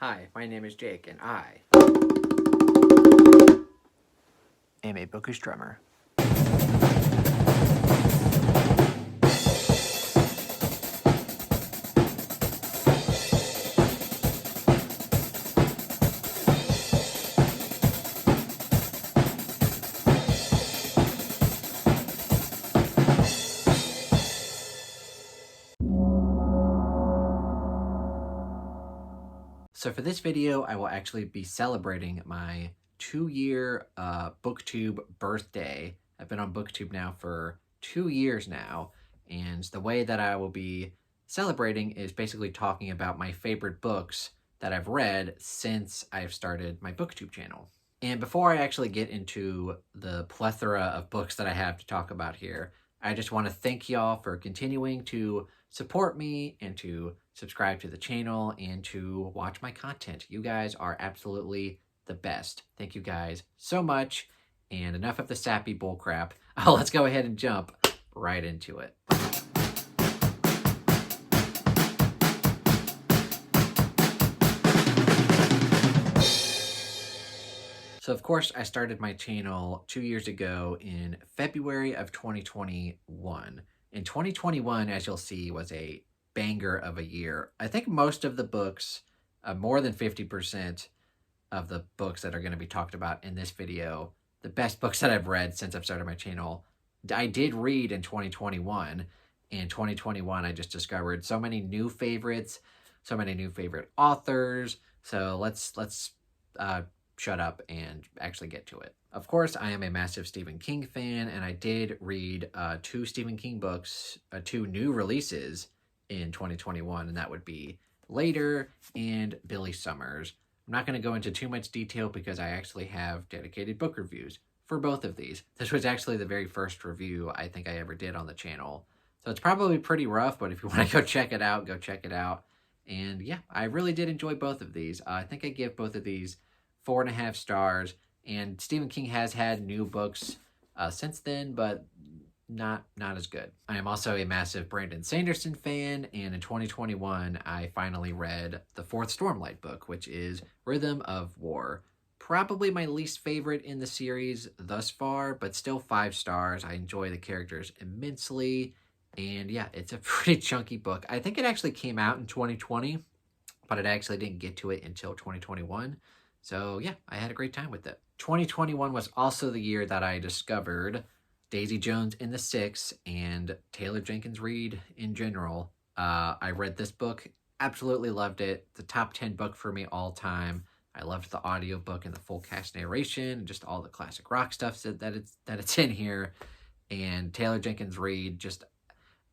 Hi, my name is Jake, and I am a bookish drummer. So for this video, I will actually be celebrating my 2-year Booktube birthday. I've been on Booktube now for 2 years now, and the way that I will be celebrating is basically talking about my favorite books that I've read since I've started my Booktube channel. And before I actually get into the plethora of books that I have to talk about here, I just want to thank y'all for continuing to support me and to subscribe to the channel and to watch my content. You guys are absolutely the best. Thank you guys so much. And enough of the sappy bullcrap. Let's go ahead and jump right into it. So of course, I started my channel 2 years ago in February of 2021. And 2021, as you'll see, was a banger of a year. I think most of the books, more than 50% of the books that are going to be talked about in this video, the best books that I've read since I've started my channel, I did read in 2021. In 2021, I just discovered so many new favorites, so many new favorite authors. So let's shut up and actually get to it. Of course, I am a massive Stephen King fan, and I did read 2 Stephen King books, 2 new releases in 2021, and that would be Later and Billy Summers. I'm not going to go into too much detail because I actually have dedicated book reviews for both of these. This was actually the very first review I think I ever did on the channel. So it's probably pretty rough, but if you want to go check it out, go check it out. And yeah, I really did enjoy both of these. I think I give both of these 4.5 stars, and Stephen King has had new books since then, but not as good. I am also a massive Brandon Sanderson fan, and in 2021, I finally read the 4th Stormlight book, which is Rhythm of War. Probably my least favorite in the series thus far, but still 5 stars. I enjoy the characters immensely, and yeah, it's a pretty chunky book. I think it actually came out in 2020, but it actually didn't get to it until 2021. So yeah, I had a great time with it. 2021 was also the year that I discovered Daisy Jones and the Six and Taylor Jenkins Reid in general. I read this book, absolutely loved it. The top 10 book for me all time. I loved the audiobook and the full cast narration and just all the classic rock stuff that it's in here. And Taylor Jenkins Reid, just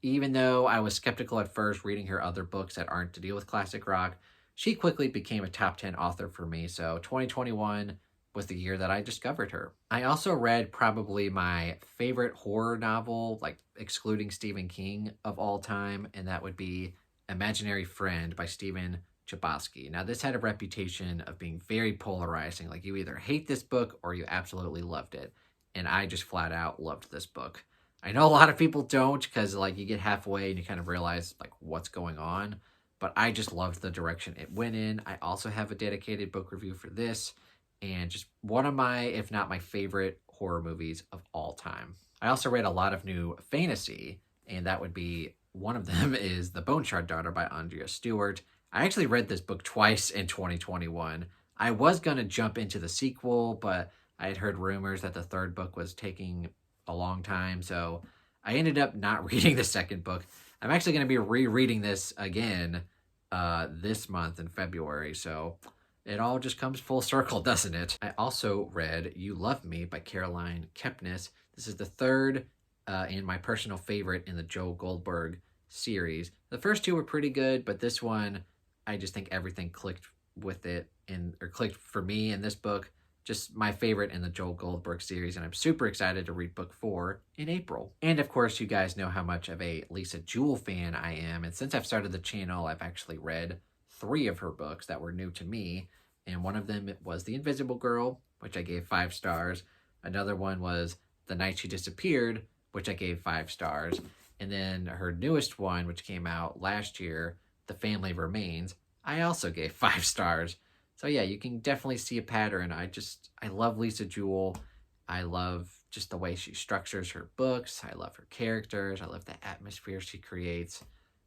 even though I was skeptical at first reading her other books that aren't to deal with classic rock, she quickly became a top 10 author for me. So 2021 was the year that I discovered her. I also read probably my favorite horror novel, like excluding Stephen King, of all time, and that would be Imaginary Friend by Stephen Chbosky. Now, this had a reputation of being very polarizing. Like, you either hate this book or you absolutely loved it. And I just flat out loved this book. I know a lot of people don't, because like you get halfway and you kind of realize like what's going on. But I just loved the direction it went in. I also have a dedicated book review for this, and just one of my, if not my favorite horror movies of all time. I also read a lot of new fantasy, and that would be, one of them is The Bone Shard Daughter by Andrea Stewart. I actually read this book twice in 2021. I was going to jump into the sequel, but I had heard rumors that the 3rd book was taking a long time, so I ended up not reading the 2nd book. I'm actually going to be rereading this again this month in February, so it all just comes full circle, doesn't it? I also read You Love Me by Caroline Kepnes. This is the 3rd and my personal favorite in the Joe Goldberg series. The first 2 were pretty good, but this one, I just think everything clicked with it, or clicked for me in this book. Just my favorite in the Joel Goldberg series, and I'm super excited to read book 4 in April. And of course, you guys know how much of a Lisa Jewell fan I am, and since I've started the channel, I've actually read 3 of her books that were new to me, and one of them was The Invisible Girl, which I gave 5 stars. Another one was The Night She Disappeared, which I gave 5 stars. And then her newest one, which came out last year, The Family Remains, I also gave 5 stars. So yeah, you can definitely see a pattern. I love Lisa Jewell. I love just the way she structures her books. I love her characters. I love the atmosphere she creates.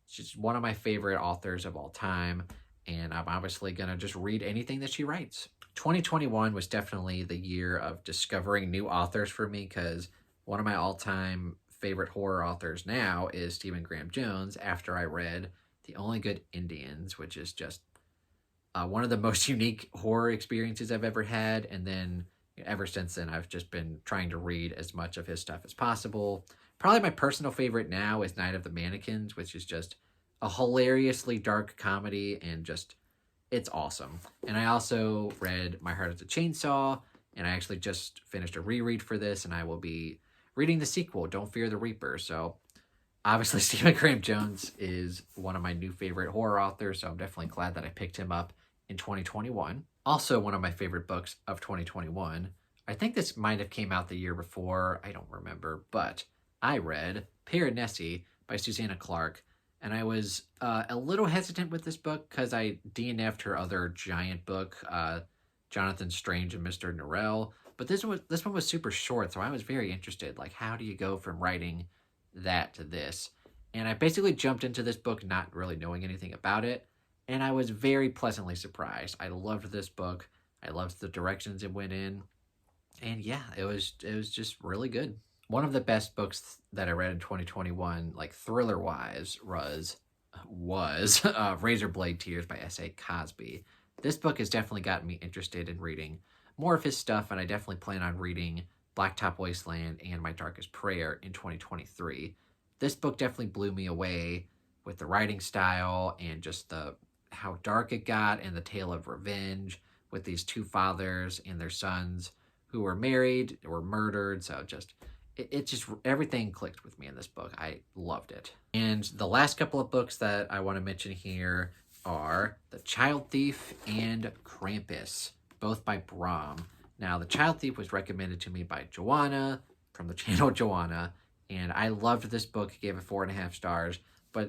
She's one of my favorite authors of all time, and I'm obviously going to just read anything that she writes. 2021 was definitely the year of discovering new authors for me because one of my all-time favorite horror authors now is Stephen Graham Jones after I read The Only Good Indians, which is just one of the most unique horror experiences I've ever had. And then ever since then, I've just been trying to read as much of his stuff as possible. Probably my personal favorite now is Night of the Mannequins, which is just a hilariously dark comedy and just, it's awesome. And I also read My Heart is a Chainsaw, and I actually just finished a reread for this, and I will be reading the sequel, Don't Fear the Reaper. So obviously, Stephen Graham Jones is one of my new favorite horror authors, so I'm definitely glad that I picked him up in 2021. Also, one of my favorite books of 2021. I think this might have came out the year before. I don't remember, but I read Piranesi by Susanna Clarke, and I was a little hesitant with this book because I DNF'd her other giant book, Jonathan Strange and Mr. Norrell. But this one was super short, so I was very interested. Like, how do you go from writing that to this? And I basically jumped into this book not really knowing anything about it, and I was very pleasantly surprised. I loved this book. I loved the directions it went in, and yeah, it was just really good. One of the best books that I read in 2021, like thriller wise, was Razor Blade Tears by S.A. Cosby. This book has definitely gotten me interested in reading more of his stuff, and I definitely plan on reading Blacktop Wasteland and My Darkest Prayer in 2023. This book definitely blew me away with the writing style and just the how dark it got, and the tale of revenge with these two fathers and their sons who were married or murdered. So it just, everything clicked with me in this book. I loved it. And the last couple of books that I want to mention here are The Child Thief and Krampus, both by Brom. Now, The Child Thief was recommended to me by Joanna from the channel Joanna, and I loved this book. Gave it 4.5 stars.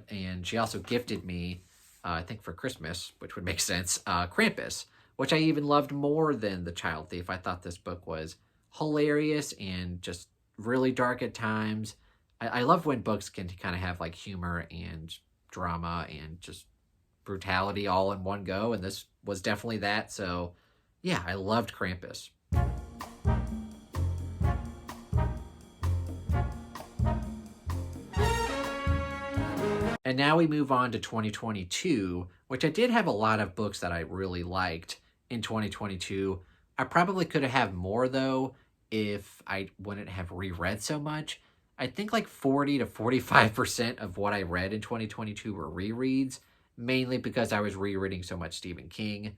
And she also gifted me, I think for Christmas, which would make sense, Krampus, which I even loved more than The Child Thief. I thought this book was hilarious and just really dark at times. I love when books can kind of have like humor and drama and just brutality all in one go, and this was definitely that. So yeah, I loved Krampus. And now we move on to 2022, which I did have a lot of books that I really liked in 2022. I probably could have had more, though, if I wouldn't have reread so much. I think like 40 to 45% of what I read in 2022 were rereads, mainly because I was rereading so much Stephen King.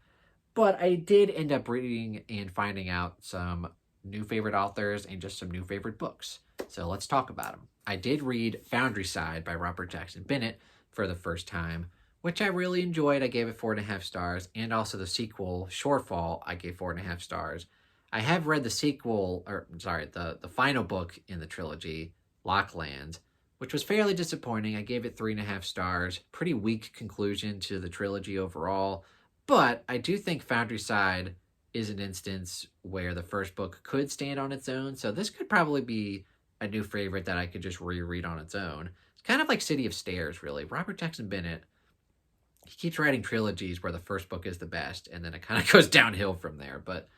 But I did end up reading and finding out some new favorite authors and just some new favorite books. So let's talk about them. I did read Foundryside by Robert Jackson Bennett for the first time, which I really enjoyed. I gave it 4.5 stars, and also the sequel, Shorefall, I gave 4.5 stars. I have read the sequel, the final book in the trilogy, Lockland, which was fairly disappointing. I gave it 3.5 stars. Pretty weak conclusion to the trilogy overall, but I do think Foundryside is an instance where the first book could stand on its own, so this could probably be a new favorite that I could just reread on its own. It's kind of like City of Stairs, really. Robert Jackson Bennett, he keeps writing trilogies where the first book is the best, and then it kind of goes downhill from there. But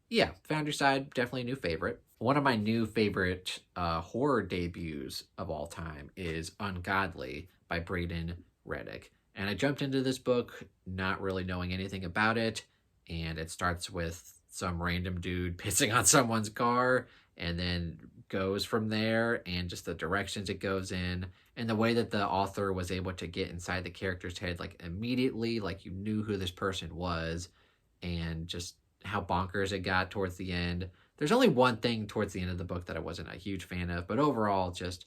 yeah, Foundryside, definitely a new favorite. One of my new favorite horror debuts of all time is Ungodly by Braden Reddick. And I jumped into this book not really knowing anything about it, and it starts with some random dude pissing on someone's car, and then goes from there, and just the directions it goes in, and the way that the author was able to get inside the character's head, like immediately, like you knew who this person was, and just how bonkers it got towards the end. There's only one thing towards the end of the book that I wasn't a huge fan of, but overall, just,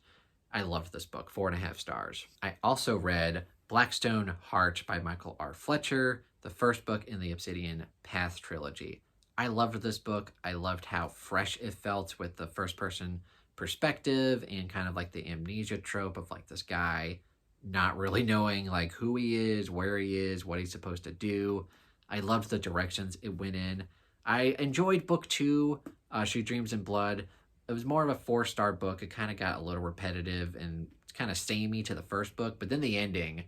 I loved this book, 4.5 stars. I also read Blackstone Heart by Michael R. Fletcher, the first book in the Obsidian Path trilogy. I loved this book. I loved how fresh it felt with the first person perspective and kind of like the amnesia trope of like this guy not really knowing like who he is, where he is, what he's supposed to do. I loved the directions it went in. I enjoyed book two, She Dreams in Blood. It was more of a 4-star book. It kind of got a little repetitive and kind of samey to the first book, but then the ending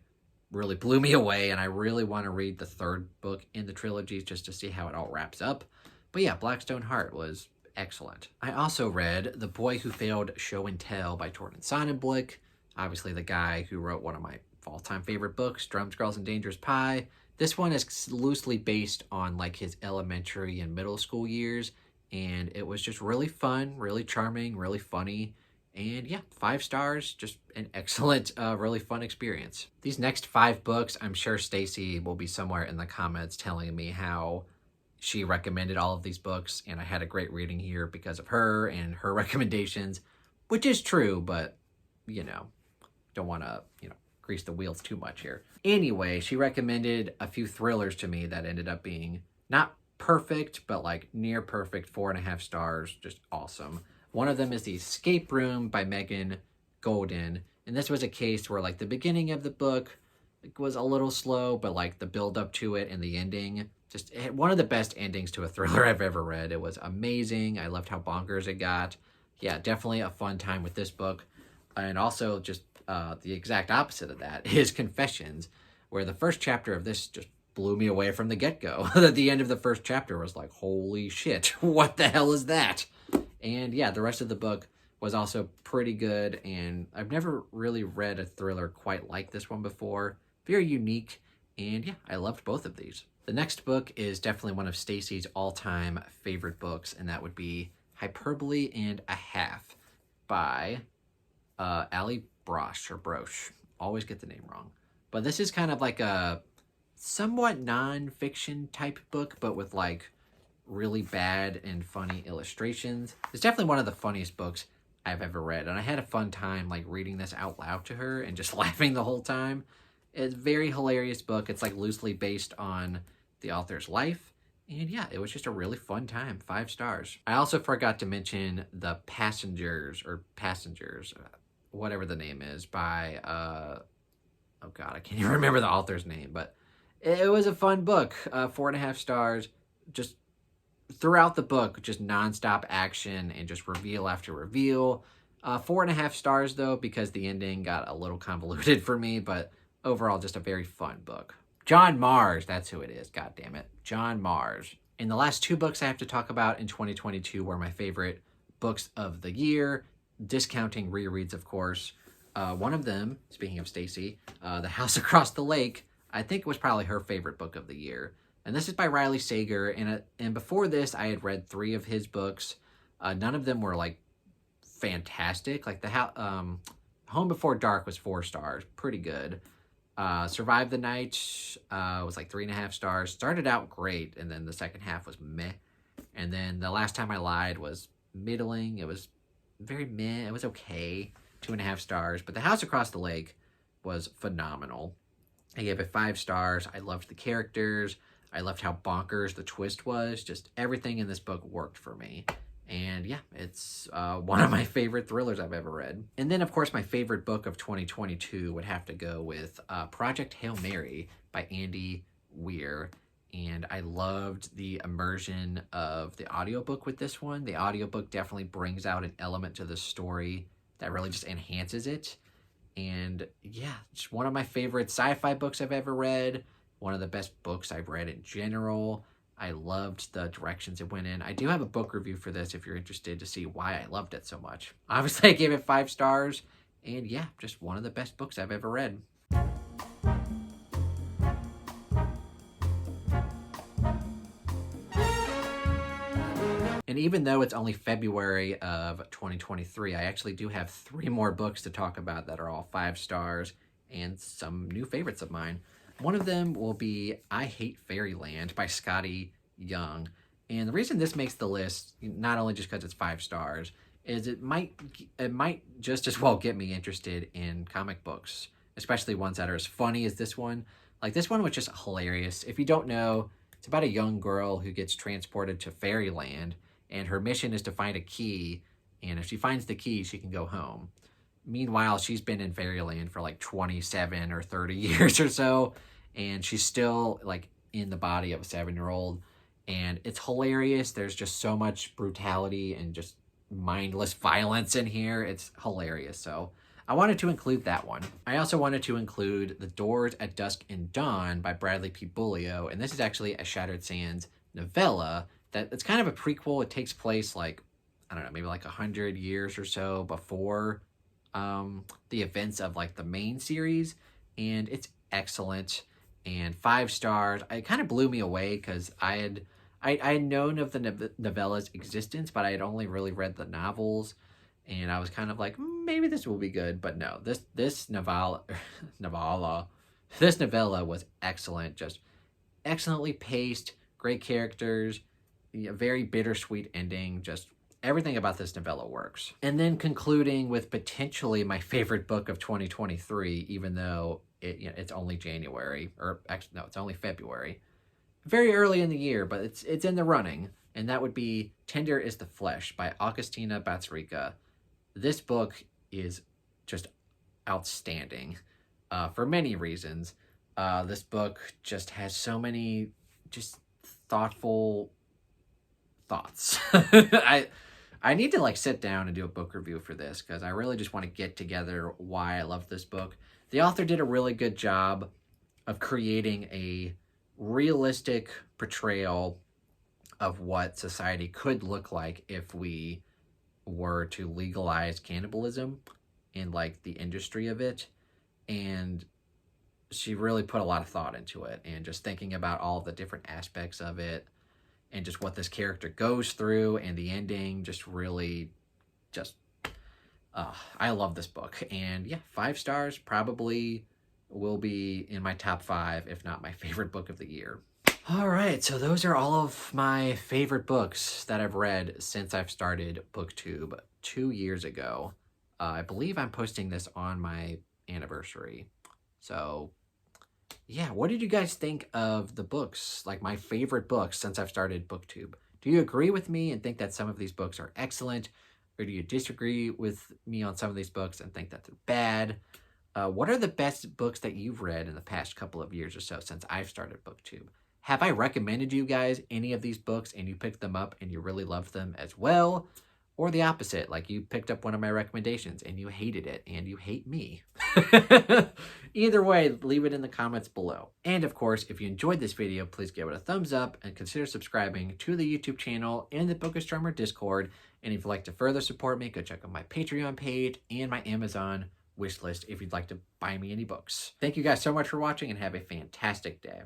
really blew me away, and I really want to read the third book in the trilogy just to see how it all wraps up. But yeah, Blackstone Heart was excellent. I also read The Boy Who Failed Show and Tell by Torben Sonnenblick, obviously the guy who wrote one of my all-time favorite books, Drums, Girls, and Dangerous Pie. This one is loosely based on like his elementary and middle school years, and it was just really fun, really charming, really funny. And yeah, 5 stars, just an excellent, really fun experience. These next 5 books, I'm sure Stacy will be somewhere in the comments telling me how she recommended all of these books, and I had a great reading here because of her and her recommendations, which is true, but, you know, don't want to, grease the wheels too much here. Anyway, she recommended a few thrillers to me that ended up being not perfect, but like near perfect, 4.5 stars, just awesome. One of them is The Escape Room by Megan Golden. And this was a case where like the beginning of the book was a little slow, but like the build up to it and the ending, just one of the best endings to a thriller I've ever read. It was amazing. I loved how bonkers it got. Yeah, definitely a fun time with this book. And also just the exact opposite of that is Confessions, where the first chapter of this just blew me away from the get-go. At the end of the first chapter was like, holy shit, what the hell is that? And yeah, the rest of the book was also pretty good, and I've never really read a thriller quite like this one before. Very unique, and yeah, I loved both of these. The next book is definitely one of Stacy's all-time favorite books, and that would be Hyperbole and a Half by Ali Brosh. Always get the name wrong. But this is kind of like a somewhat non-fiction type book, but with like really bad and funny illustrations. It's definitely one of the funniest books I've ever read, and I had a fun time like reading this out loud to her and just laughing the whole time. It's a very hilarious book. It's like loosely based on the author's life, and yeah, it was just a really fun time. 5 stars. I also forgot to mention The Passengers, whatever the name is, by oh god, I can't even remember the author's name, but it was a fun book. 4.5 stars. Just throughout the book, just nonstop action and just reveal after reveal. 4.5 stars though, because the ending got a little convoluted for me, but overall just a very fun book. John Mars, that's who it is, god damn it. John Mars. And the last 2 books I have to talk about in 2022 were my favorite books of the year, discounting rereads, of course. One of them, speaking of Stacy, The House Across the Lake, I think it was probably her favorite book of the year. And this is by Riley Sager, and before this, I had read 3 of his books. None of them were, like, fantastic. Like, Home Before Dark was 4 stars, pretty good. Survive the Night was, like, 3.5 stars. Started out great, and then the second half was meh. And then The Last Time I Lied was middling. It was very meh. It was okay. 2.5 stars. But The House Across the Lake was phenomenal. I gave it 5 stars. I loved the characters. I loved how bonkers the twist was. Just everything in this book worked for me. And yeah, it's one of my favorite thrillers I've ever read. And then, of course, my favorite book of 2022 would have to go with Project Hail Mary by Andy Weir. And I loved the immersion of the audiobook with this one. The audiobook definitely brings out an element to the story that really just enhances it. And yeah, it's one of my favorite sci-fi books I've ever read. One of the best books I've read in general. I loved the directions it went in. I do have a book review for this if you're interested to see why I loved it so much. Obviously, I gave it 5 stars. And yeah, just one of the best books I've ever read. And even though it's only February of 2023, I actually do have 3 more books to talk about that are all 5 stars and some new favorites of mine. One of them will be I Hate Fairyland by Scotty Young. And the reason this makes the list, not only just because it's 5 stars, is it might just as well get me interested in comic books, especially ones that are as funny as this one. Like, this one was just hilarious. If you don't know, it's about a young girl who gets transported to Fairyland, and her mission is to find a key, and if she finds the key, she can go home. Meanwhile, she's been in fairyland for like 27 or 30 years or so, and she's still like in the body of a 7-year-old. And it's hilarious. There's just so much brutality and just mindless violence in here. It's hilarious. So I wanted to include that one. I also wanted to include The Doors at Dusk and Dawn by Bradley P. Bulio. And this is actually a Shattered Sands novella it's kind of a prequel. It takes place like, I don't know, maybe like 100 years or so before the events of like the main series. And it's excellent. And 5 stars. It kind of blew me away because I had known of the novella's existence, but I had only really read the novels. And I was kind of like, maybe this will be good. But no, this novella was excellent. Just excellently paced, great characters, a very bittersweet ending. Just everything about this novella works. And then concluding with potentially my favorite book of 2023, even though it's only January, or actually no, it's only February. Very early in the year, but it's in the running. And that would be Tender is the Flesh by Augustina Batsrika. This book is just outstanding for many reasons. This book just has so many just thoughtful thoughts. I need to like sit down and do a book review for this because I really just want to get together why I love this book. The author did a really good job of creating a realistic portrayal of what society could look like if we were to legalize cannibalism in like the industry of it. And she really put a lot of thought into it, and just thinking about all of the different aspects of it and just what this character goes through, and the ending just really just I love this book. And yeah, 5 stars, probably will be in my top 5, if not my favorite book of the year. All right, so those are all of my favorite books that I've read since I've started Booktube 2 years ago. I believe I'm posting this on my anniversary. So yeah, what did you guys think of the books, like my favorite books since I've started Booktube? Do you agree with me and think that some of these books are excellent? Or do you disagree with me on some of these books and think that they're bad? What are the best books that you've read in the past couple of years or so since I've started Booktube? Have I recommended you guys any of these books and you picked them up and you really loved them as well? Or the opposite, like you picked up one of my recommendations and you hated it and you hate me. Either way, leave it in the comments below. And of course, if you enjoyed this video, please give it a thumbs up and consider subscribing to the YouTube channel and the Book Astronomer Discord. And if you'd like to further support me, go check out my Patreon page and my Amazon wishlist if you'd like to buy me any books. Thank you guys so much for watching and have a fantastic day.